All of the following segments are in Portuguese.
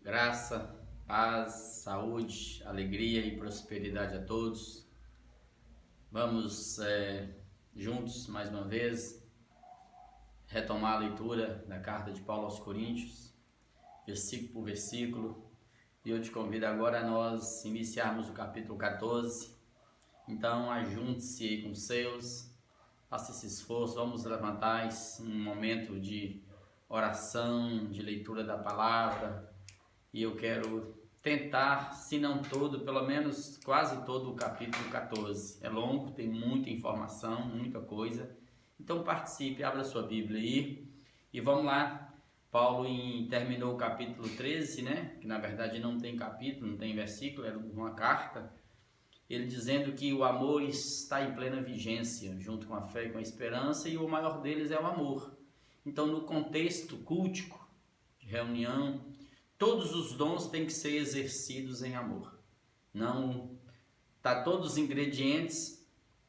Graça, paz, saúde, alegria e prosperidade a todos. Vamos juntos mais uma vez retomar a leitura da carta de Paulo aos Coríntios, versículo por versículo. E eu te convido agora a nós iniciarmos o capítulo 14. Então ajunte-se aí com os seus, faça esse esforço, vamos levantar um momento de oração, de leitura da palavra. E eu quero tentar, se não todo, pelo menos quase todo o capítulo 14. É longo, tem muita informação, muita coisa. Então participe, abra sua Bíblia aí e vamos lá. Paulo terminou o capítulo 13, né? Que na verdade não tem capítulo, não tem versículo, era uma carta. Ele dizendo que o amor está em plena vigência, junto com a fé e com a esperança, e o maior deles é o amor. Então, no contexto cultico, de reunião, todos os dons têm que ser exercidos em amor. Não tá todos os ingredientes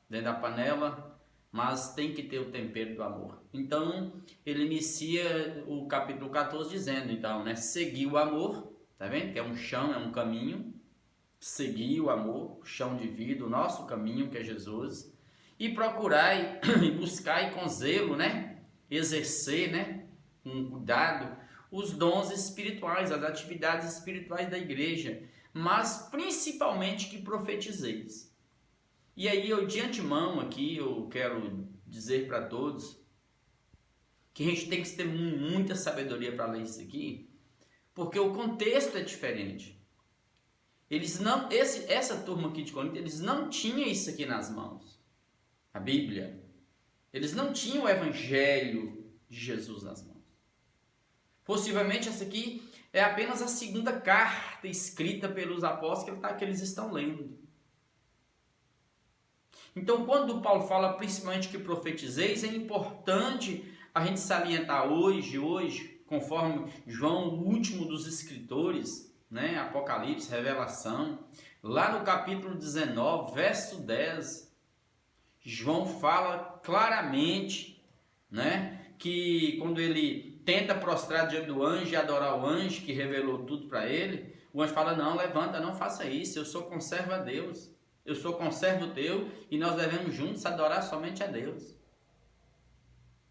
dentro da panela, mas tem que ter o tempero do amor. Então, ele inicia o capítulo 14 dizendo, então, né, seguir o amor, tá vendo? Que é um chão, é um caminho. Seguir o amor, o chão de vida, o nosso caminho que é Jesus, e procurar e buscar e com zelo, né, exercer, né, com cuidado, os dons espirituais, as atividades espirituais da igreja, mas principalmente que profetizeis. E aí eu de antemão aqui eu quero dizer para todos que a gente tem que ter muita sabedoria para ler isso aqui, porque o contexto é diferente. Eles não, essa turma aqui de Corinto, eles não tinham isso aqui nas mãos, a Bíblia. Eles não tinham o Evangelho de Jesus nas mãos. Possivelmente essa aqui é apenas a segunda carta escrita pelos apóstolos que eles estão lendo. Então, quando Paulo fala principalmente que profetizeis, é importante a gente salientar hoje, conforme João, o último dos escritores, né, Apocalipse, Revelação, lá no capítulo 19, verso 10, João fala claramente, né, que quando ele tenta prostrar diante do anjo e adorar o anjo que revelou tudo para ele, o anjo fala, não, levanta, não faça isso, eu sou conservo a Deus, eu sou conservo teu e nós devemos juntos adorar somente a Deus.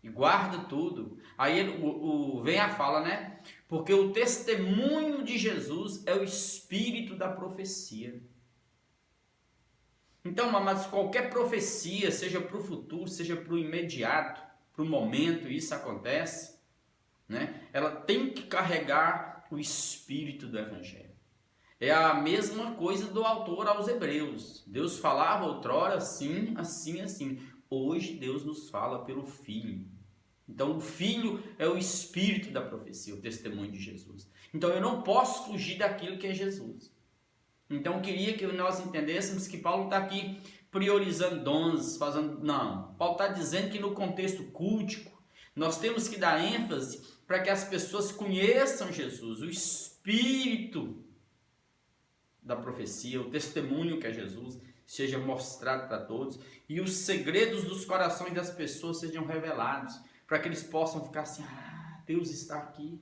E guarda tudo. Aí vem a fala, né? Porque o testemunho de Jesus é o espírito da profecia. Então, amados, qualquer profecia, seja para o futuro, seja para o imediato, para o momento, isso acontece, né? Ela tem que carregar o espírito do Evangelho. É a mesma coisa do autor aos Hebreus. Deus falava outrora assim, assim, assim. Hoje Deus nos fala pelo Filho. Então o Filho é o espírito da profecia, o testemunho de Jesus. Então eu não posso fugir daquilo que é Jesus. Então eu queria que nós entendêssemos que Paulo está aqui priorizando dons, Não, Paulo está dizendo que no contexto cultico, nós temos que dar ênfase para que as pessoas conheçam Jesus, o espírito da profecia, o testemunho que é Jesus, seja mostrado para todos e os segredos dos corações das pessoas sejam revelados, para que eles possam ficar assim, Deus está aqui.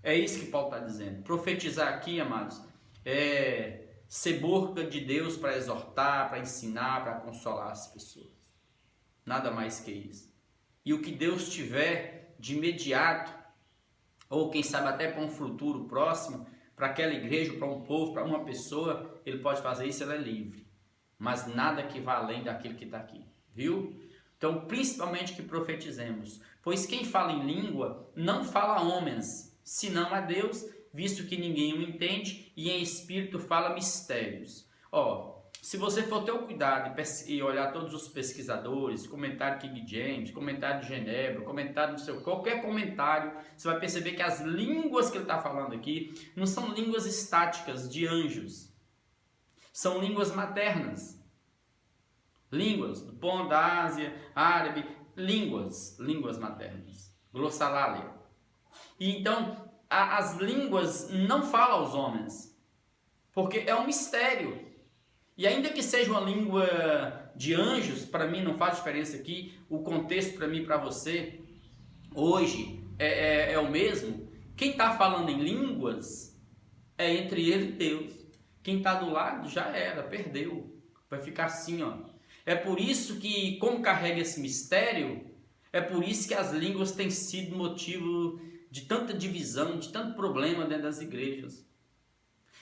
É isso que Paulo está dizendo. Profetizar aqui, amados, é ser boca de Deus para exortar, para ensinar, para consolar as pessoas. Nada mais que isso. E o que Deus tiver de imediato, ou quem sabe até para um futuro próximo, para aquela igreja, para um povo, para uma pessoa, ele pode fazer isso, ela é livre. Mas nada que vá além daquilo que está aqui. Viu? Então, principalmente que profetizemos. Pois quem fala em língua não fala a homens, senão a Deus, visto que ninguém o entende, e em espírito fala mistérios. Se você for ter o cuidado e olhar todos os pesquisadores, comentário King James, comentário de Genebra, comentário qualquer comentário, você vai perceber que as línguas que ele está falando aqui não são línguas estáticas de anjos, são línguas maternas. Línguas do Ponto, da Ásia, árabe, línguas maternas, glossolalia. E então, as línguas não falam aos homens, porque é um mistério. E ainda que seja uma língua de anjos, para mim não faz diferença aqui, o contexto para mim e para você, hoje, é o mesmo, Quem está falando em línguas é entre ele e Deus. Quem está do lado já era, perdeu. Vai ficar assim, ó. É por isso que, como carrega esse mistério, é por isso que as línguas têm sido motivo de tanta divisão, de tanto problema dentro das igrejas.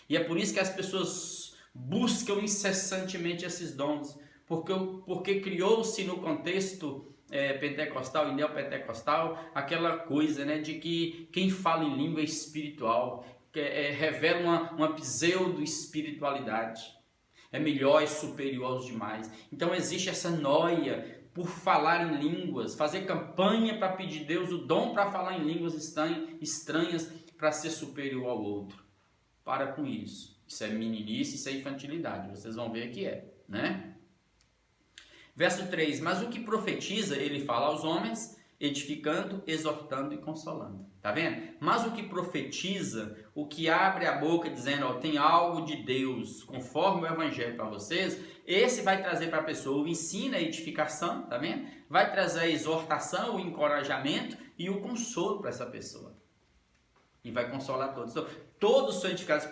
E é por isso que as pessoas buscam incessantemente esses dons, porque criou-se no contexto pentecostal e neopentecostal aquela coisa, né, de que quem fala em língua é espiritual, revela uma pseudo-espiritualidade, é melhor, é superior aos demais. Então existe essa noia por falar em línguas, fazer campanha para pedir a Deus o dom para falar em línguas estranhas para ser superior ao outro. Para com isso. Isso é meninice, isso é infantilidade. Vocês vão ver que é, né? Verso 3. Mas o que profetiza, ele fala aos homens, edificando, exortando e consolando. Tá vendo? Mas o que profetiza, o que abre a boca dizendo, ó, tem algo de Deus, conforme o evangelho para vocês, esse vai trazer para a pessoa o ensino, a edificação, tá vendo? Vai trazer a exortação, o encorajamento e o consolo para essa pessoa. E vai consolar todos. Então, todos são edificados.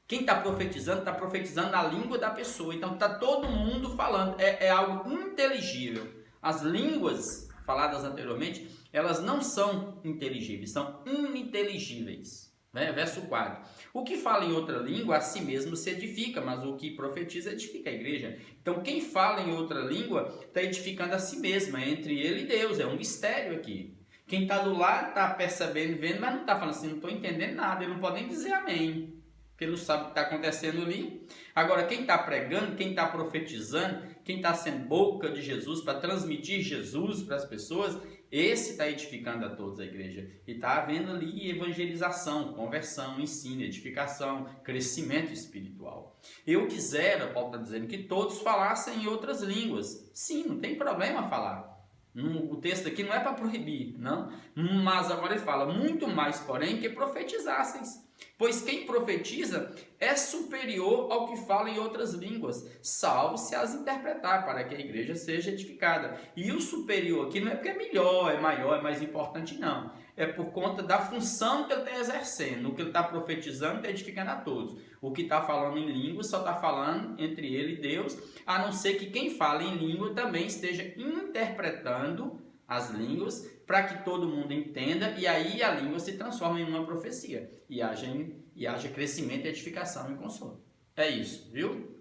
Quem está profetizando na língua da pessoa. Então está todo mundo falando. É algo inteligível. As línguas faladas anteriormente, elas não são inteligíveis, são ininteligíveis. Né? Verso 4. O que fala em outra língua, a si mesmo se edifica, mas o que profetiza edifica a igreja. Então quem fala em outra língua está edificando a si mesmo, é entre ele e Deus, é um mistério aqui. Quem está do lado está percebendo, vendo, mas não está falando assim, não estou entendendo nada, ele não pode nem dizer amém, porque ele não sabe o que está acontecendo ali. Agora, quem está pregando, quem está profetizando, quem está sendo boca de Jesus para transmitir Jesus para as pessoas, esse está edificando a todos a igreja. E está havendo ali evangelização, conversão, ensino, edificação, crescimento espiritual. Eu quisera, Paulo está dizendo, que todos falassem em outras línguas. Sim, não tem problema falar. O texto aqui não é para proibir, não. Mas agora ele fala, muito mais, porém, que profetizasseis. Pois quem profetiza é superior ao que fala em outras línguas, salvo se as interpretar, para que a igreja seja edificada. E o superior aqui não é porque é melhor, é maior, é mais importante, não. É por conta da função que ele está exercendo. O que ele está profetizando está edificando a todos. O que está falando em língua só está falando entre ele e Deus, a não ser que quem fala em língua também esteja interpretando as línguas para que todo mundo entenda, e aí a língua se transforma em uma profecia e haja crescimento, edificação e consolo. É isso, viu?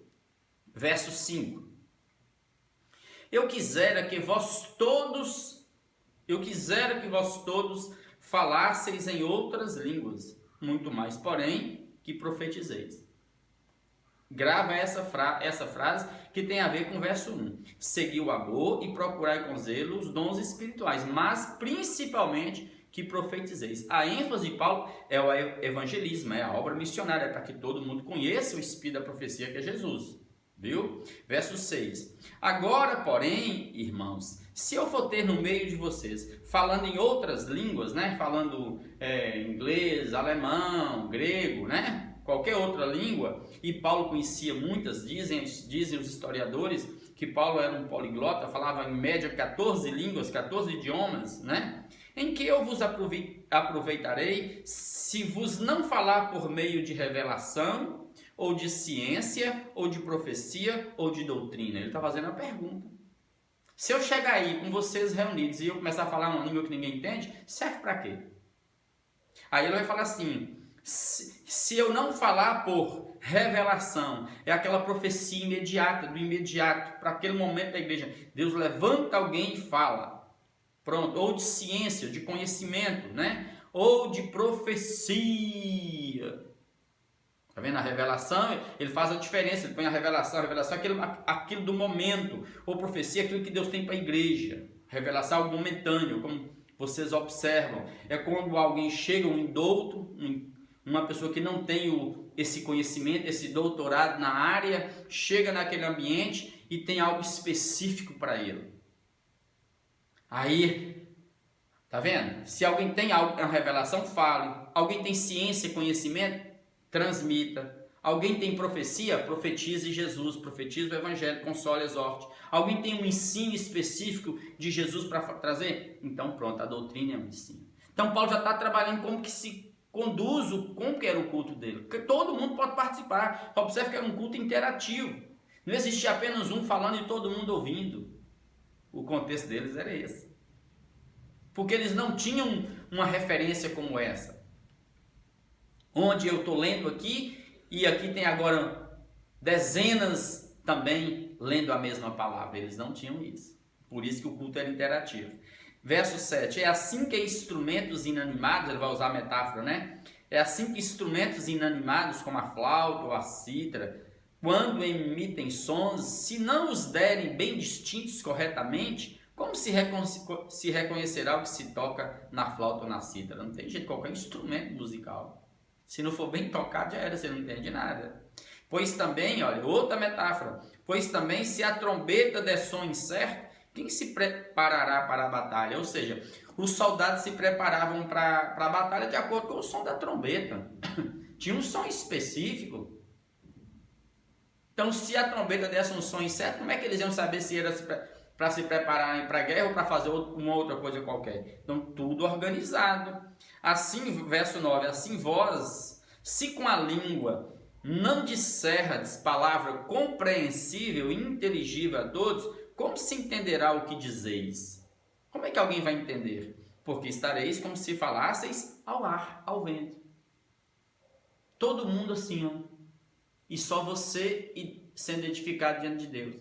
Verso 5. Eu quisera que vós todos falasseis em outras línguas, muito mais, porém, que profetizeis. Grava essa frase que tem a ver com o verso 1. Segui o amor e procurai com zelo os dons espirituais, mas principalmente que profetizeis. A ênfase de Paulo é o evangelismo, é a obra missionária, para que todo mundo conheça o espírito da profecia que é Jesus. Viu? Verso 6. Agora, porém, irmãos, se eu for ter no meio de vocês, falando em outras línguas, né? Falando inglês, alemão, grego, né? Qualquer outra língua, e Paulo conhecia muitas, dizem os historiadores que Paulo era um poliglota, falava em média 14 línguas, 14 idiomas, né? Em que eu vos aproveitarei se vos não falar por meio de revelação, ou de ciência, ou de profecia, ou de doutrina? Ele está fazendo a pergunta. Se eu chegar aí com vocês reunidos e eu começar a falar uma língua que ninguém entende, serve para quê? Aí ele vai falar assim, se eu não falar por revelação, é aquela profecia imediata, do imediato, para aquele momento da igreja, Deus levanta alguém e fala, pronto, ou de ciência, de conhecimento, né? Ou de profecia. Tá vendo? A revelação, ele faz a diferença, ele põe a revelação é aquilo do momento, ou profecia, aquilo que Deus tem para a igreja. Revelação é algo momentâneo, como vocês observam, é quando alguém chega, um indouto, uma pessoa que não tem esse conhecimento, esse doutorado na área, chega naquele ambiente e tem algo específico para ele. Aí, tá vendo? Se alguém tem uma revelação, fale. Alguém tem ciência e conhecimento, transmita. Alguém tem profecia, profetize Jesus, profetize o evangelho, console, exorte. Alguém tem um ensino específico de Jesus para trazer? Então pronto, a doutrina é um ensino. Então Paulo já está trabalhando como que se conduzo como que era o culto dele. Porque todo mundo pode participar. Observe que era um culto interativo. Não existia apenas um falando e todo mundo ouvindo. O contexto deles era esse. Porque eles não tinham uma referência como essa. Onde eu estou lendo aqui, e aqui tem agora dezenas também lendo a mesma palavra. Eles não tinham isso. Por isso que o culto era interativo. Verso 7. É assim que instrumentos inanimados, ele vai usar a metáfora, né? É assim que instrumentos inanimados, como a flauta ou a cítara, quando emitem sons, se não os derem bem distintos corretamente, como se reconhecerá o que se toca na flauta ou na cítara? Não tem jeito, qualquer instrumento musical. Se não for bem tocado, já era, você não entende nada. Pois também, olha, outra metáfora. Pois também, se a trombeta der som incerto, quem se preparará para a batalha? Ou seja, os soldados se preparavam para a batalha de acordo com o som da trombeta. Tinha um som específico. Então, se a trombeta desse um som incerto, como é que eles iam saber se era para se prepararem para a guerra ou para fazer uma outra coisa qualquer? Então, tudo organizado. Assim, verso 9, assim vós, se com a língua não disserdes palavra compreensível e inteligível a todos, como se entenderá o que dizeis? Como é que alguém vai entender? Porque estareis como se falasseis ao ar, ao vento. Todo mundo assim, ó. E só você sendo edificado diante de Deus.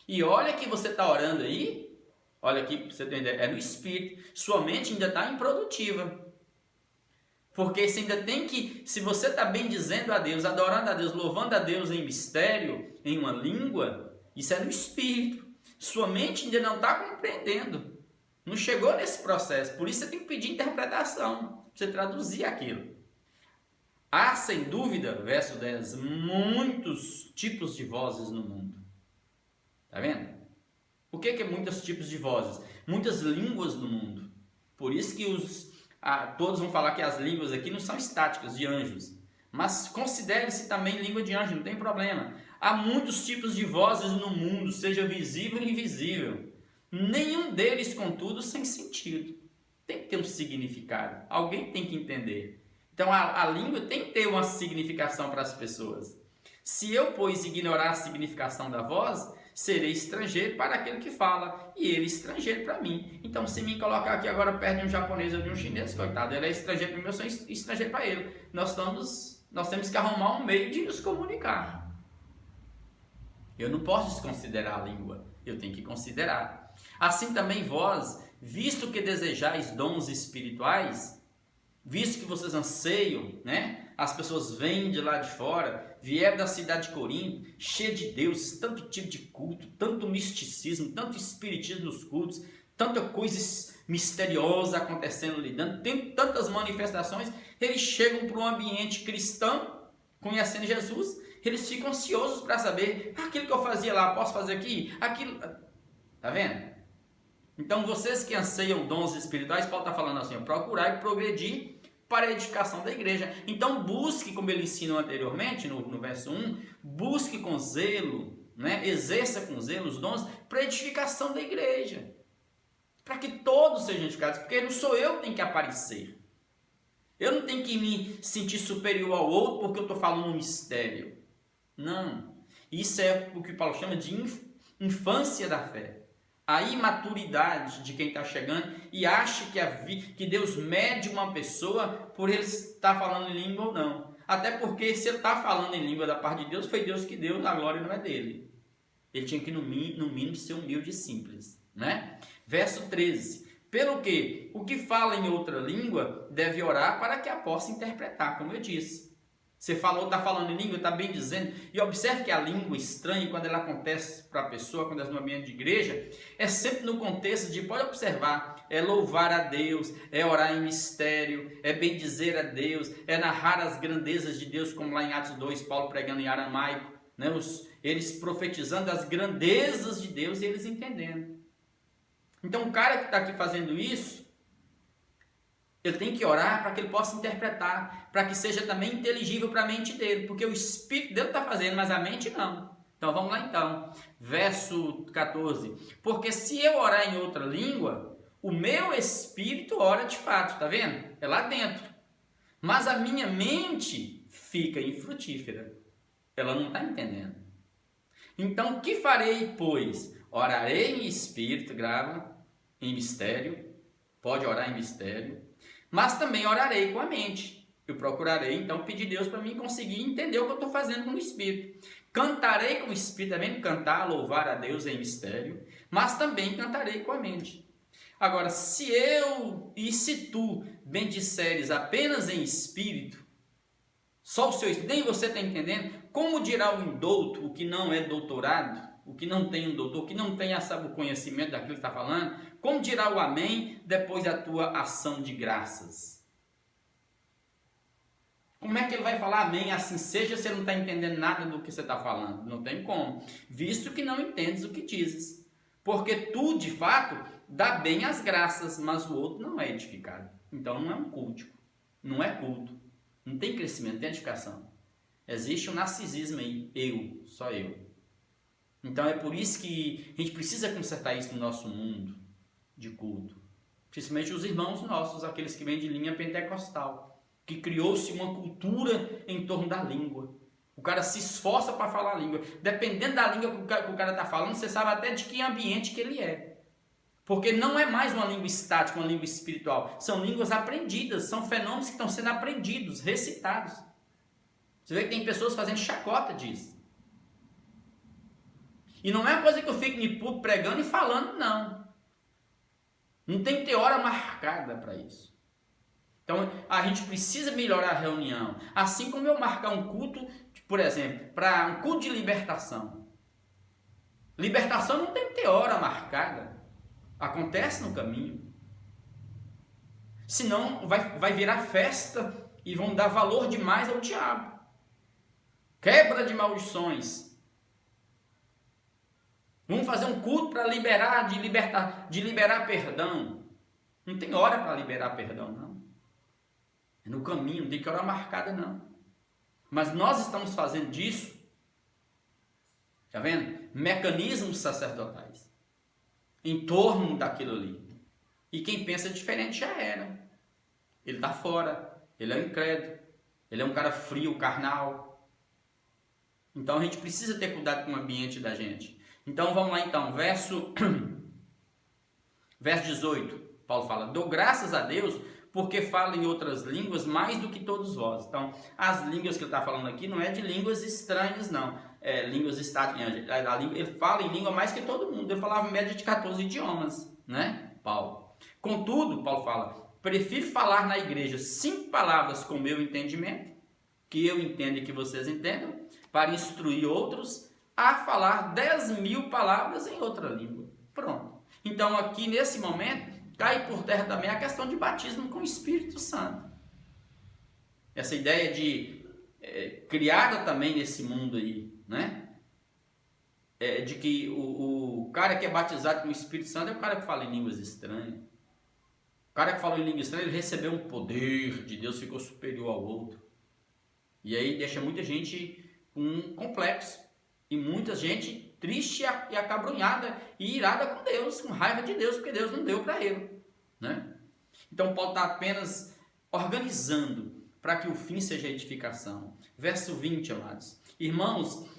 E olha que você está orando aí, olha aqui para você ter ideia, é no Espírito. Sua mente ainda está improdutiva. Porque você ainda tem que, se você está bem dizendo a Deus, adorando a Deus, louvando a Deus em mistério, em uma língua, isso é no Espírito. Sua mente ainda não está compreendendo. Não chegou nesse processo. Por isso você tem que pedir interpretação. Para você traduzir aquilo. Há, sem dúvida, verso 10, muitos tipos de vozes no mundo. Está vendo? O que é muitos tipos de vozes? Muitas línguas no mundo. Por isso que todos vão falar que as línguas aqui não são estáticas, de anjos. Mas considere-se também língua de anjo, não tem problema. Há muitos tipos de vozes no mundo, seja visível ou invisível. Nenhum deles, contudo, sem sentido. Tem que ter um significado. Alguém tem que entender. Então, a língua tem que ter uma significação para as pessoas. Se eu, pois, ignorar a significação da voz, serei estrangeiro para aquele que fala, e ele estrangeiro para mim. Então, se me colocar aqui agora perto de um japonês ou de um chinês, coitado, ele é estrangeiro para mim, eu sou estrangeiro para ele. Nós temos que arrumar um meio de nos comunicar. Eu não posso desconsiderar a língua, eu tenho que considerar. Assim também vós, visto que desejais dons espirituais, visto que vocês anseiam, né? As pessoas vêm de lá de fora, vieram da cidade de Corinto, cheia de deuses, tanto tipo de culto, tanto misticismo, tanto espiritismo nos cultos, tanta coisa misteriosa acontecendo ali dentro, tem tantas manifestações. Eles chegam para um ambiente cristão, conhecendo Jesus, eles ficam ansiosos para saber, aquilo que eu fazia lá, posso fazer aqui? Aquilo, tá vendo? Então, vocês que anseiam dons espirituais, Paulo está falando assim, procurar e progredir para a edificação da igreja. Então, busque, como ele ensinou anteriormente, no verso 1, busque com zelo, né? Exerça com zelo os dons para a edificação da igreja. Para que todos sejam edificados, porque não sou eu que tenho que aparecer. Eu não tenho que me sentir superior ao outro porque eu estou falando um mistério. Não. Isso é o que Paulo chama de infância da fé. A imaturidade de quem está chegando e acha que Deus mede uma pessoa por ele estar falando em língua ou não. Até porque se ele está falando em língua da parte de Deus, foi Deus que deu, a glória não é dele. Ele tinha que no mínimo ser humilde e simples, né? Verso 13. Pelo que o que fala em outra língua deve orar para que a possa interpretar, como eu disse. Você está falando em língua, está bem dizendo. E observe que a língua estranha, quando ela acontece para a pessoa, quando é no ambiente de igreja, é sempre no contexto de, pode observar, é louvar a Deus, é orar em mistério, é bendizer a Deus, é narrar as grandezas de Deus, como lá em Atos 2, Paulo pregando em aramaico, né? Eles profetizando as grandezas de Deus e eles entendendo. Então o cara que está aqui fazendo isso, ele tem que orar para que ele possa interpretar, para que seja também inteligível para a mente dele, porque o espírito dele está fazendo, mas a mente não. Então vamos lá então, verso 14. Porque se eu orar em outra língua, o meu espírito ora de fato, está vendo? É lá dentro. Mas a minha mente fica infrutífera. Ela não está entendendo. Então, o que farei, pois? Orarei em espírito, grava, em mistério. Pode orar em mistério. Mas também orarei com a mente. Eu procurarei, então, pedir a Deus para mim conseguir entender o que eu estou fazendo com o espírito. Cantarei com o espírito, também cantar, louvar a Deus em mistério. Mas também cantarei com a mente. Agora, se eu e se tu bendisseres apenas em espírito, só o seu espírito, nem você está entendendo, como dirá o indouto, o que não é doutorado, o que não tem um doutor, o que não tem o conhecimento daquilo que está falando, como dirá o amém depois da tua ação de graças? Como é que ele vai falar amém assim seja se ele não está entendendo nada do que você está falando? Não tem como, visto que não entendes o que dizes. Porque tu, de fato, dá bem as graças, mas o outro não é edificado. Então não é um culto, não é culto, não tem crescimento, não tem edificação. Existe um narcisismo aí, só eu. Então é por isso que a gente precisa consertar isso no nosso mundo de culto. Principalmente os irmãos nossos, aqueles que vêm de linha pentecostal, que criou-se uma cultura em torno da língua. O cara se esforça para falar a língua. Dependendo da língua que o cara está falando, você sabe até de que ambiente que ele é. Porque não é mais uma língua estática, uma língua espiritual. São línguas aprendidas, são fenômenos que estão sendo aprendidos, recitados. Você vê que tem pessoas fazendo chacota disso. E não é uma coisa que eu fico em público pregando e falando, não. Não tem que ter hora marcada para isso. Então, a gente precisa melhorar a reunião. Assim como eu marcar um culto, por exemplo, para um culto de libertação. Libertação não tem que ter hora marcada. Acontece no caminho. Senão vai virar festa e vão dar valor demais ao diabo. Quebra de maldições. Vamos fazer um culto para de liberar perdão. Não tem hora para liberar perdão, não. É no caminho, não tem que hora marcada, não. Mas nós estamos fazendo disso, tá vendo? Mecanismos sacerdotais em torno daquilo ali. E quem pensa diferente já era. Ele está fora, ele é um incrédulo, ele é um cara frio, carnal. Então a gente precisa ter cuidado com o ambiente da gente. Então vamos lá então, verso 18, Paulo fala, dou graças a Deus porque falo em outras línguas mais do que todos vós. Então, as línguas que ele está falando aqui não é de línguas estranhas, não. É línguas estáticas. Ele fala em língua mais que todo mundo. Ele falava em média de 14 idiomas, né, Paulo? Contudo, Paulo fala, prefiro falar na igreja 5 palavras com o meu entendimento, que eu entendo e que vocês entendam, para instruir outros, a falar 10.000 palavras em outra língua. Pronto. Então, aqui nesse momento, cai por terra também a questão de batismo com o Espírito Santo. Essa ideia de criada também nesse mundo aí, né? De que o cara que é batizado com o Espírito Santo é o cara que fala em línguas estranhas. O cara que fala em língua estranha, ele recebeu um poder de Deus, ficou superior ao outro. E aí deixa muita gente com um complexo. E muita gente triste e acabrunhada e irada com Deus, com raiva de Deus, porque Deus não deu para ele, né? Então Paulo está apenas organizando para que o fim seja a edificação. Verso 20, amados. Irmãos,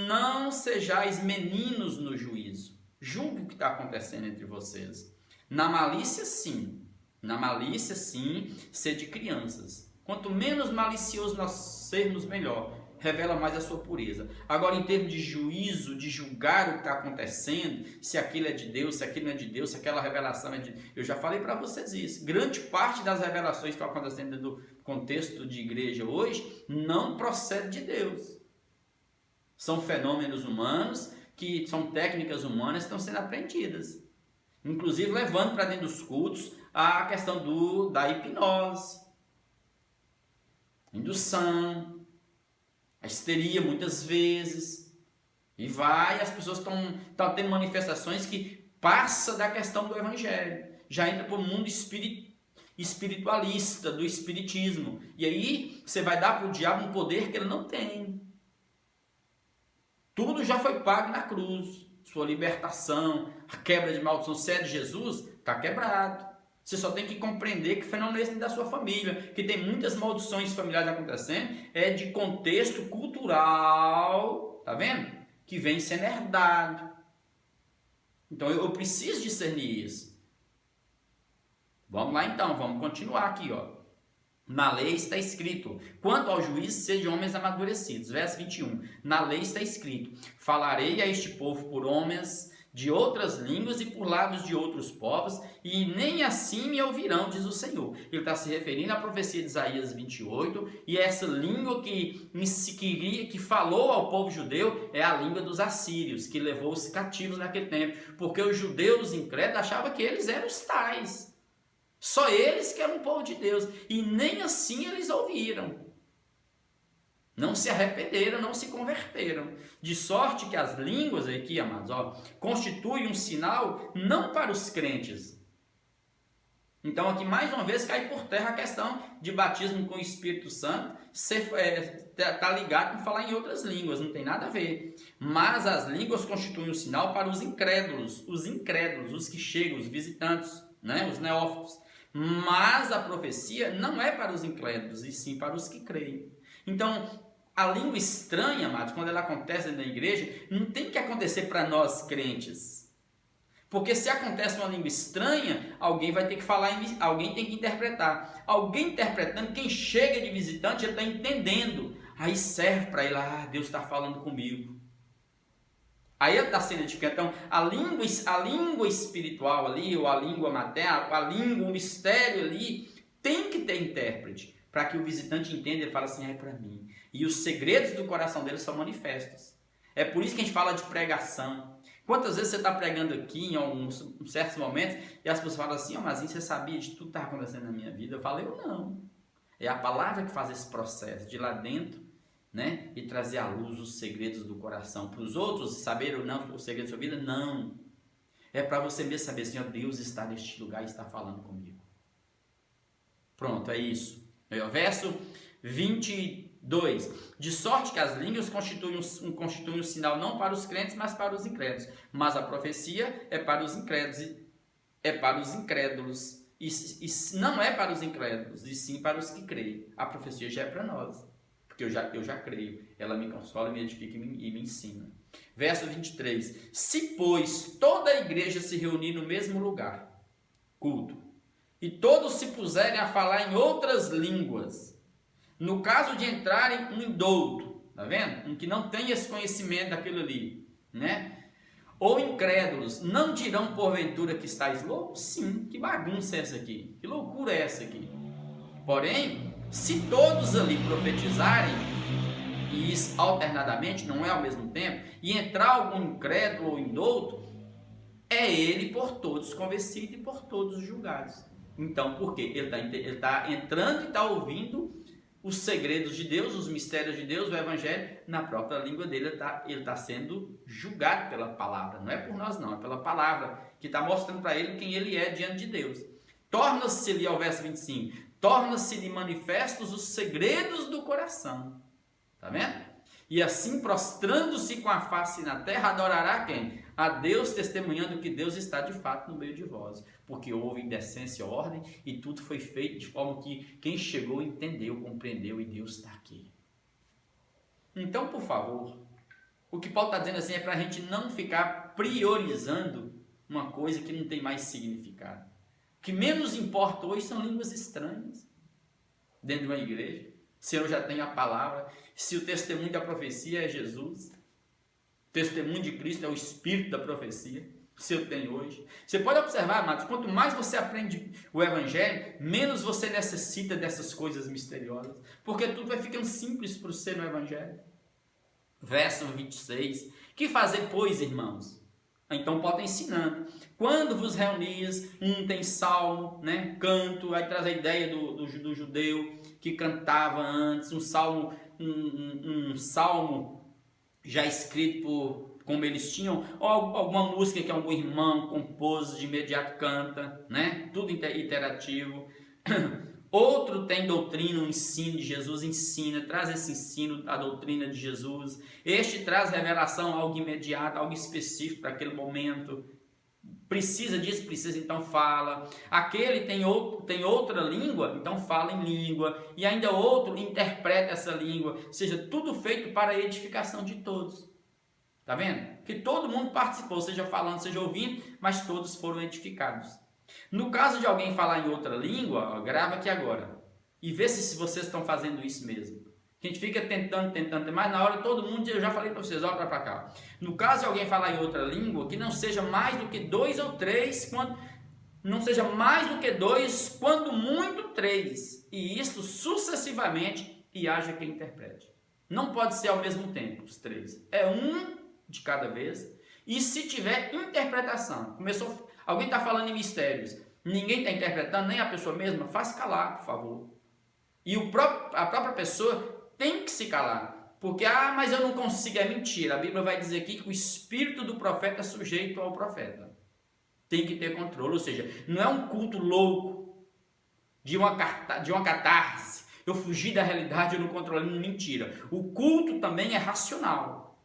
não sejais meninos no juízo. Julgue o que está acontecendo entre vocês. Na malícia, sim, sede crianças. Quanto menos malicioso nós sermos, melhor. Revela mais a sua pureza. Agora, em termos de juízo, de julgar o que está acontecendo, se aquilo é de Deus, se aquilo não é de Deus, se aquela revelação é de... Eu já falei para vocês isso. Grande parte das revelações que estão acontecendo do contexto de igreja hoje não procede de Deus. São fenômenos humanos, que são técnicas humanas que estão sendo aprendidas. Inclusive levando para dentro dos cultos a questão da hipnose, indução, a histeria muitas vezes, e as pessoas estão tendo manifestações que passa da questão do evangelho, já entra para o mundo espiritualista, do espiritismo, e aí você vai dar para o diabo um poder que ele não tem. Tudo já foi pago na cruz, sua libertação, a quebra de maldição, se é de Jesus, está quebrado. Você só tem que compreender que o fenômeno é esse da sua família, que tem muitas maldições familiares acontecendo, é de contexto cultural, tá vendo? Que vem sendo herdado. Então eu preciso discernir isso. Vamos lá então, vamos continuar aqui, ó. Na lei está escrito, quanto ao juízo, sede homens amadurecidos. Verso 21. Na lei está escrito, falarei a este povo por homens de outras línguas e por lábios de outros povos, e nem assim me ouvirão, diz o Senhor. Ele está se referindo à profecia de Isaías 28, e essa língua que falou ao povo judeu é a língua dos assírios, que levou os cativos naquele tempo, porque os judeus incrédulos achavam que eles eram os tais. Só eles que eram o povo de Deus. E nem assim eles ouviram. Não se arrependeram, não se converteram. De sorte que as línguas aqui, amados, constituem um sinal não para os crentes. Então aqui mais uma vez cai por terra a questão de batismo com o Espírito Santo. Está ligado com falar em outras línguas, não tem nada a ver. Mas as línguas constituem um sinal para os incrédulos, os que chegam, os visitantes, né, os neófitos. Mas a profecia não é para os incrédulos, e sim para os que creem. Então, a língua estranha, amados, quando ela acontece na igreja, não tem que acontecer para nós crentes. Porque se acontece uma língua estranha, alguém vai ter que falar, alguém tem que interpretar. Alguém interpretando, quem chega de visitante, ele está entendendo. Aí serve para ele, Deus está falando comigo. Aí ele está sendo edificado. Então, a língua espiritual ali, ou a língua materna, o mistério ali, tem que ter intérprete, para que o visitante entenda e fale assim, é para mim. E os segredos do coração dele são manifestos. É por isso que a gente fala de pregação. Quantas vezes você está pregando aqui em certos momentos, e as pessoas falam assim, mas você sabia de tudo que estava acontecendo na minha vida? Eu falo, eu não. É a palavra que faz esse processo, de lá dentro, né? E trazer à luz os segredos do coração. Para os outros saber ou não os segredos da sua vida, não. É para você mesmo saber, Senhor, Deus está neste lugar e está falando comigo. Pronto, é isso. Verso 22. De sorte que as línguas constituem um sinal não para os crentes, mas para os incrédulos. Mas a profecia é para os incrédulos. E não é para os incrédulos, e sim para os que creem. A profecia já é para nós. Porque eu já creio, ela me consola, me edifica e me ensina. Verso 23. Se, pois, toda a igreja se reunir no mesmo lugar, culto, e todos se puserem a falar em outras línguas, no caso de entrarem um indouto, tá vendo? Um que não tem esse conhecimento daquilo ali, né? Ou incrédulos, não dirão porventura que estáis loucos? Sim, que bagunça é essa aqui? Que loucura é essa aqui? Porém, se todos ali profetizarem, e isso alternadamente, não é ao mesmo tempo, e entrar algum incrédulo ou indouto, é ele por todos convencido e por todos julgados. Então, por quê? Ele está entrando e está ouvindo os segredos de Deus, os mistérios de Deus, o Evangelho, na própria língua dele, ele está sendo julgado pela palavra. Não é por nós não, é pela palavra, que está mostrando para ele quem ele é diante de Deus. Torna-se-lhe, ao verso 25, torna-se-lhe manifestos os segredos do coração. Está vendo? E assim, prostrando-se com a face na terra, adorará quem? A Deus, testemunhando que Deus está de fato no meio de vós. Porque houve decência e ordem, e tudo foi feito de forma que quem chegou entendeu, compreendeu, e Deus está aqui. Então, por favor, o que Paulo está dizendo assim é para a gente não ficar priorizando uma coisa que não tem mais significado. O que menos importa hoje são línguas estranhas dentro de uma igreja. Se eu já tenho a palavra, se o testemunho da profecia é Jesus, o testemunho de Cristo é o espírito da profecia, se eu tenho hoje. Você pode observar, amados, quanto mais você aprende o Evangelho, menos você necessita dessas coisas misteriosas, porque tudo vai ficando simples para você no Evangelho. Verso 26. Que fazer, pois, irmãos? Então Paulo está ensinando. Quando vos reunis, tem salmo, né, canto, aí traz a ideia do judeu que cantava antes, um salmo já escrito como eles tinham, ou alguma música que algum irmão compôs, de imediato canta, né, tudo interativo. Outro tem doutrina, um ensino de Jesus, ensina, traz esse ensino, a doutrina de Jesus. Este traz revelação, algo imediato, algo específico para aquele momento. precisa disso, precisa, então fala. Aquele tem outra língua, então fala em língua. E ainda outro interpreta essa língua. Seja tudo feito para a edificação de todos. Tá vendo? Que todo mundo participou, seja falando, seja ouvindo, mas todos foram edificados. No caso de alguém falar em outra língua, ó, grava aqui agora. E vê se vocês estão fazendo isso mesmo. A gente fica tentando, mas na hora todo mundo, eu já falei para vocês, olha para cá. No caso de alguém falar em outra língua, que não seja mais do que 2 ou 3, não seja mais do que 2, quando muito 3, e isto sucessivamente, e haja quem interprete. Não pode ser ao mesmo tempo os 3. É um de cada vez. E se tiver interpretação, alguém está falando em mistérios, ninguém está interpretando, nem a pessoa mesma, faz calar, por favor. E a própria pessoa tem que se calar, porque, mas eu não consigo, é mentira. A Bíblia vai dizer aqui que o espírito do profeta é sujeito ao profeta. Tem que ter controle, ou seja, não é um culto louco, de uma catarse. Eu fugi da realidade, eu não controlei, mentira. O culto também é racional.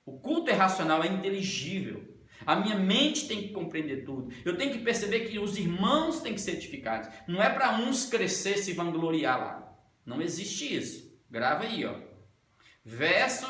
O culto é racional, é inteligível. A minha mente tem que compreender tudo. Eu tenho que perceber que os irmãos têm que ser edificados. Não é para uns crescer, se vangloriar lá. Não existe isso. Grava aí, ó. Verso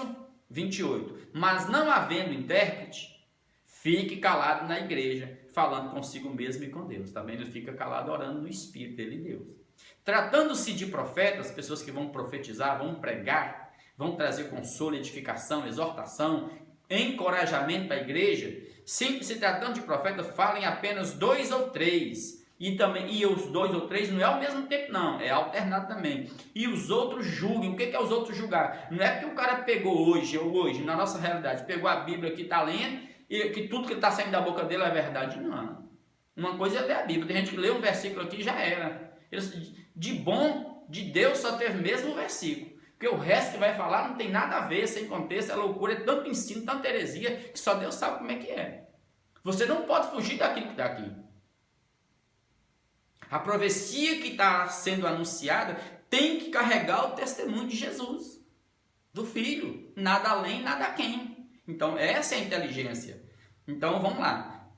28. Mas não havendo intérprete, fique calado na igreja, falando consigo mesmo e com Deus. Também ele fica calado orando no Espírito dele e Deus. Tratando-se de profetas, pessoas que vão profetizar, vão pregar, vão trazer consolo, edificação, exortação, encorajamento para a igreja. Sempre se tratando de profetas, falem apenas 2 ou 3. E os 2 ou 3 não é ao mesmo tempo, não, é alternado também. E os outros julguem. O que é os outros julgar? Não é que o cara pegou hoje, na nossa realidade, pegou a Bíblia que está lendo e que tudo que está saindo da boca dele é verdade. Não. Uma coisa é ler a Bíblia. Tem gente que lê um versículo aqui e já era. De bom, de Deus só teve mesmo o versículo. Porque o resto que vai falar não tem nada a ver, sem contexto, é loucura, é tanto ensino, tanta heresia, que só Deus sabe como é que é. Você não pode fugir daquilo que está aqui. A profecia que está sendo anunciada tem que carregar o testemunho de Jesus, do Filho, nada além, nada quem. Então essa é a inteligência. Então vamos lá,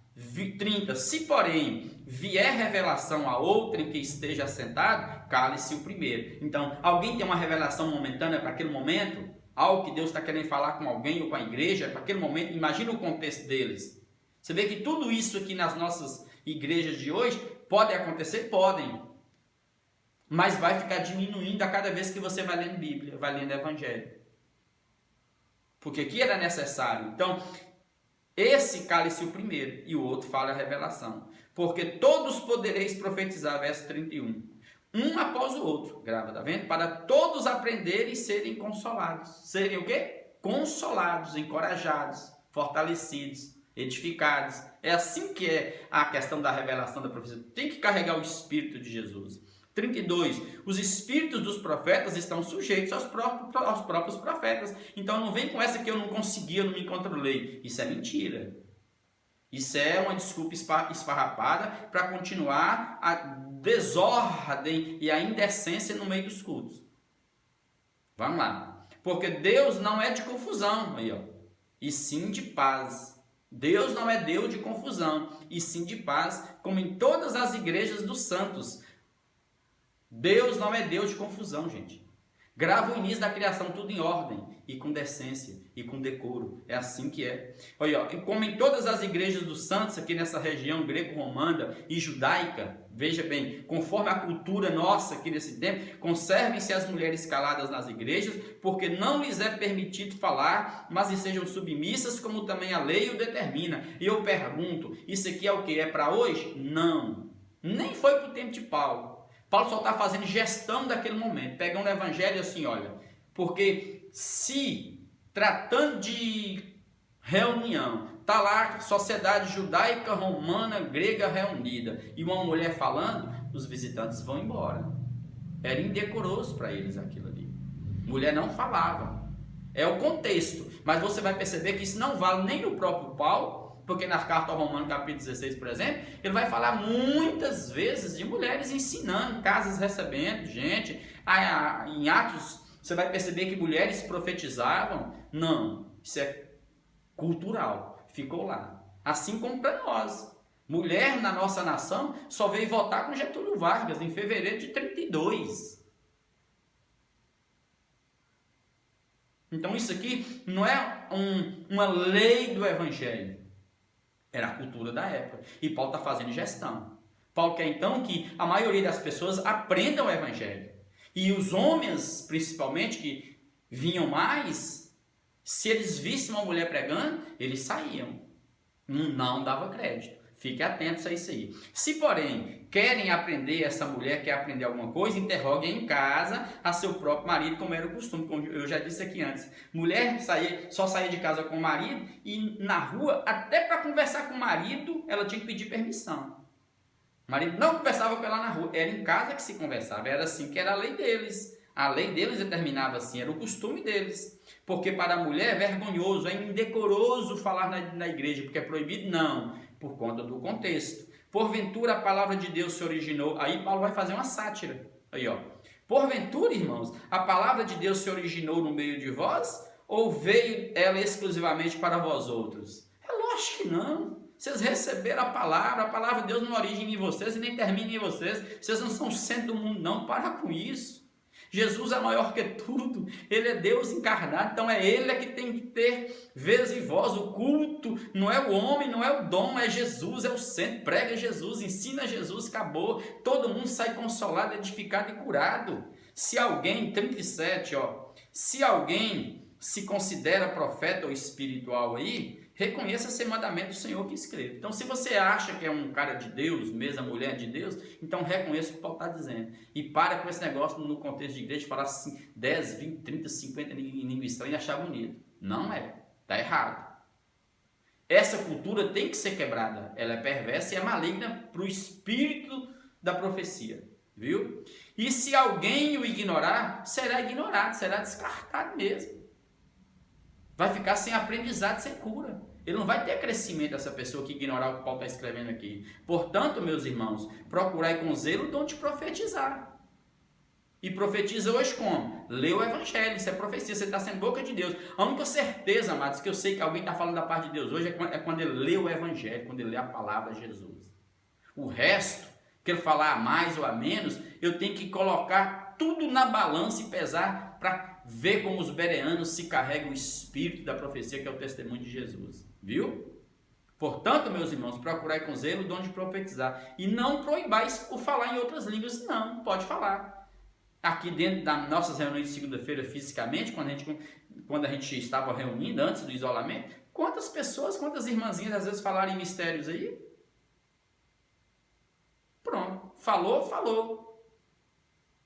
30, se porém vier revelação a outrem que esteja assentado, cale-se o primeiro. Então alguém tem uma revelação momentânea para aquele momento, algo que Deus está querendo falar com alguém ou com a igreja, para aquele momento, imagina o contexto deles. Você vê que tudo isso aqui nas nossas igrejas de hoje, pode acontecer? Podem. Mas vai ficar diminuindo a cada vez que você vai lendo Bíblia, vai lendo Evangelho. Porque aqui era necessário. Então, esse cale-se o primeiro e o outro fala a revelação. Porque todos podereis profetizar, verso 31. Um após o outro. Grava, tá vendo? Para todos aprenderem e serem consolados. Serem o quê? Consolados, encorajados, fortalecidos, edificados. É assim que é a questão da revelação da profecia. Tem que carregar o Espírito de Jesus. 32. Os espíritos dos profetas estão sujeitos aos próprios profetas. Então não vem com essa que eu não consegui, eu não me controlei. Isso é mentira. Isso é uma desculpa esfarrapada para continuar a desordem e a indecência no meio dos cultos. Vamos lá. Porque Deus não é de confusão, aí, ó, e sim de paz. Deus não é Deus de confusão, e sim de paz, como em todas as igrejas dos santos. Deus não é Deus de confusão, gente. Grava o início da criação tudo em ordem, e com decência, e com decoro. É assim que é. Olha, ó, como em todas as igrejas dos santos, aqui nessa região greco-romana e judaica, veja bem, conforme a cultura nossa aqui nesse tempo, conservem-se as mulheres caladas nas igrejas, porque não lhes é permitido falar, mas sejam submissas, como também a lei o determina. E eu pergunto, isso aqui é o que? É para hoje? Não. Nem foi para o tempo de Paulo. Paulo só está fazendo gestão daquele momento, pegando o evangelho assim, olha, porque se tratando de reunião, está lá sociedade judaica, romana, grega reunida, e uma mulher falando, os visitantes vão embora. Era indecoroso para eles aquilo ali. Mulher não falava. É o contexto, mas você vai perceber que isso não vale nem no próprio Paulo, porque na carta ao Romano, capítulo 16, por exemplo, ele vai falar muitas vezes de mulheres ensinando, casas recebendo gente. Em Atos, você vai perceber que mulheres profetizavam. Não, isso é cultural, ficou lá. Assim como para nós. Mulher na nossa nação só veio votar com Getúlio Vargas em fevereiro de 32. Então isso aqui não é uma lei do evangelho. Era a cultura da época. E Paulo está fazendo gestão. Paulo quer então que a maioria das pessoas aprendam o evangelho. E os homens, principalmente, que vinham mais, se eles vissem uma mulher pregando, eles saíam. Não dava crédito. Fique atentos a isso aí. Se, porém, querem aprender, essa mulher quer aprender alguma coisa, interroguem em casa a seu próprio marido, como era o costume, como eu já disse aqui antes. Mulher só saía de casa com o marido e na rua, até para conversar com o marido, ela tinha que pedir permissão. O marido não conversava com ela na rua, era em casa que se conversava, era assim que era a lei deles. A lei deles determinava assim, era o costume deles. Porque para a mulher é vergonhoso, é indecoroso falar na igreja, porque é proibido? Não, por conta do contexto. Porventura a palavra de Deus se originou, aí Paulo vai fazer uma sátira. Aí, ó. Porventura, irmãos, a palavra de Deus se originou no meio de vós, ou veio ela exclusivamente para vós outros? É lógico que não. Vocês receberam a palavra de Deus não origina em vocês e nem termina em vocês. Vocês não são o centro do mundo, não. Para com isso. Jesus é maior que tudo, Ele é Deus encarnado, então é Ele que tem que ter vez e voz. O culto não é o homem, não é o dom, é Jesus, é o centro. Prega Jesus, ensina Jesus, acabou. Todo mundo sai consolado, edificado e curado. Se alguém, 37, se alguém se considera profeta ou espiritual aí, reconheça esse mandamento do Senhor que escreve. Então, se você acha que é um cara de Deus, mesmo a mulher de Deus, então reconheça o que Paulo está dizendo. E para com esse negócio no contexto de igreja, de falar assim, 10, 20, 30, 50 em língua estranha e achar bonito. Não é. Está errado. Essa cultura tem que ser quebrada. Ela é perversa e é maligna para o espírito da profecia. Viu? E se alguém o ignorar, será ignorado, será descartado mesmo. Vai ficar sem aprendizado, sem cura. Ele não vai ter crescimento, essa pessoa que ignorar o que Paulo está escrevendo aqui. Portanto, meus irmãos, procurai com zelo o dom de profetizar. E profetiza hoje como? Lê o evangelho, isso é profecia, você está sendo boca de Deus. A única certeza, amados, que eu sei que alguém está falando da parte de Deus hoje é quando ele lê o evangelho, quando ele lê a palavra de Jesus. O resto, que ele falar a mais ou a menos, eu tenho que colocar tudo na balança e pesar para ver como os bereanos se carregam o espírito da profecia, que é o testemunho de Jesus. Viu? Portanto, meus irmãos, procurai com zelo o dom de profetizar. E não proibais por falar em outras línguas. Não, pode falar. Aqui dentro das nossas reuniões de segunda-feira, fisicamente, quando a gente estava reunindo, antes do isolamento, quantas pessoas, quantas irmãzinhas às vezes falaram em mistérios aí? Pronto. Falou.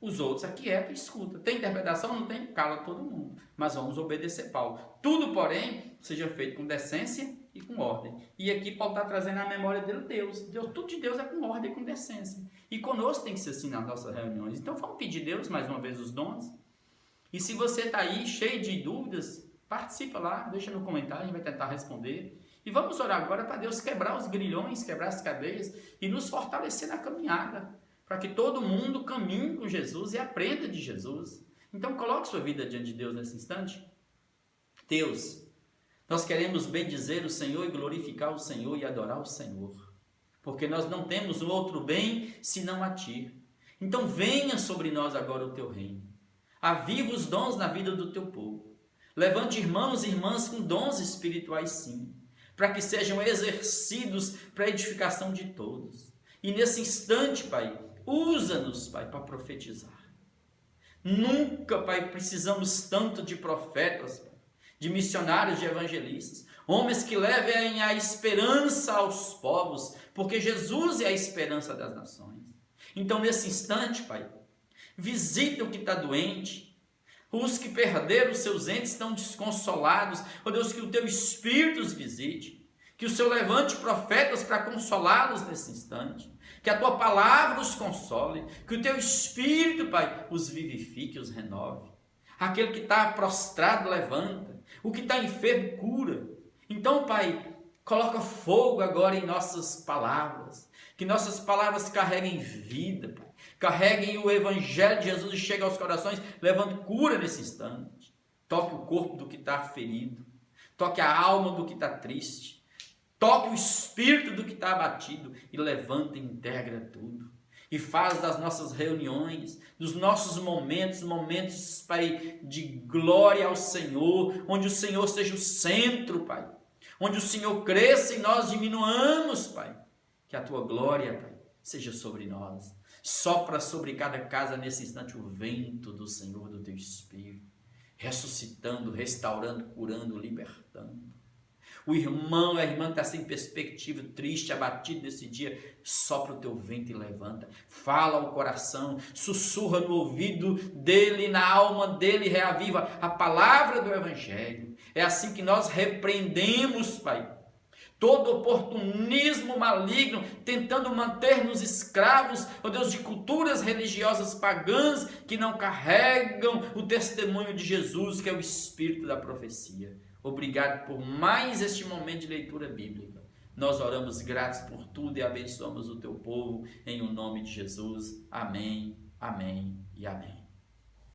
Os outros aquietam e escuta. Tem interpretação? Não tem? Cala todo mundo. Mas vamos obedecer Paulo. Tudo, porém, seja feito com decência e com ordem. E aqui Paulo está trazendo a memória dele, Deus. Tudo de Deus é com ordem e com decência. E conosco tem que ser assim nas nossas reuniões. Então vamos pedir a Deus, mais uma vez, os dons. E se você está aí cheio de dúvidas, participa lá, deixa no comentário, a gente vai tentar responder. E vamos orar agora para Deus quebrar os grilhões, quebrar as cadeias e nos fortalecer na caminhada, para que todo mundo caminhe com Jesus e aprenda de Jesus. Então coloque sua vida diante de Deus nesse instante. Deus, nós queremos bendizer o Senhor e glorificar o Senhor e adorar o Senhor, porque nós não temos outro bem senão a Ti. Então venha sobre nós agora o Teu reino. Aviva os dons na vida do Teu povo. Levante irmãos e irmãs com dons espirituais sim, para que sejam exercidos para a edificação de todos. E nesse instante, Pai, usa-nos, Pai, para profetizar. Nunca, Pai, precisamos tanto de profetas, Pai, de missionários, de evangelistas, homens que levem a esperança aos povos, porque Jesus é a esperança das nações. Então, nesse instante, Pai, visita o que está doente, os que perderam os seus entes estão desconsolados. Oh Deus, que o Teu Espírito os visite, que o Senhor levante profetas para consolá-los nesse instante, que a Tua palavra os console, que o Teu Espírito, Pai, os vivifique, os renove. Aquele que está prostrado, levanta. O que está enfermo, cura. Então, Pai, coloca fogo agora em nossas palavras, que nossas palavras carreguem vida, Pai. Carreguem o Evangelho de Jesus e cheguem aos corações, levando cura nesse instante. Toque o corpo do que está ferido, toque a alma do que está triste. Toque o espírito do que está abatido e levanta e integra tudo. E faz das nossas reuniões, dos nossos momentos, Pai, de glória ao Senhor, onde o Senhor seja o centro, Pai. Onde o Senhor cresça e nós diminuamos, Pai. Que a Tua glória, Pai, seja sobre nós. Sopra sobre cada casa nesse instante o vento do Senhor, do Teu Espírito. Ressuscitando, restaurando, curando, libertando. O irmão, a irmã está sem perspectiva, triste, abatido nesse dia, sopra o teu vento e levanta, fala ao coração, sussurra no ouvido dele, na alma dele, reaviva a palavra do Evangelho. É assim que nós repreendemos, Pai, todo oportunismo maligno, tentando manter-nos escravos, ó Deus, de culturas religiosas pagãs que não carregam o testemunho de Jesus, que é o Espírito da profecia. Obrigado por mais este momento de leitura bíblica. Nós oramos gratos por tudo e abençoamos o teu povo em o nome de Jesus. Amém, amém e amém.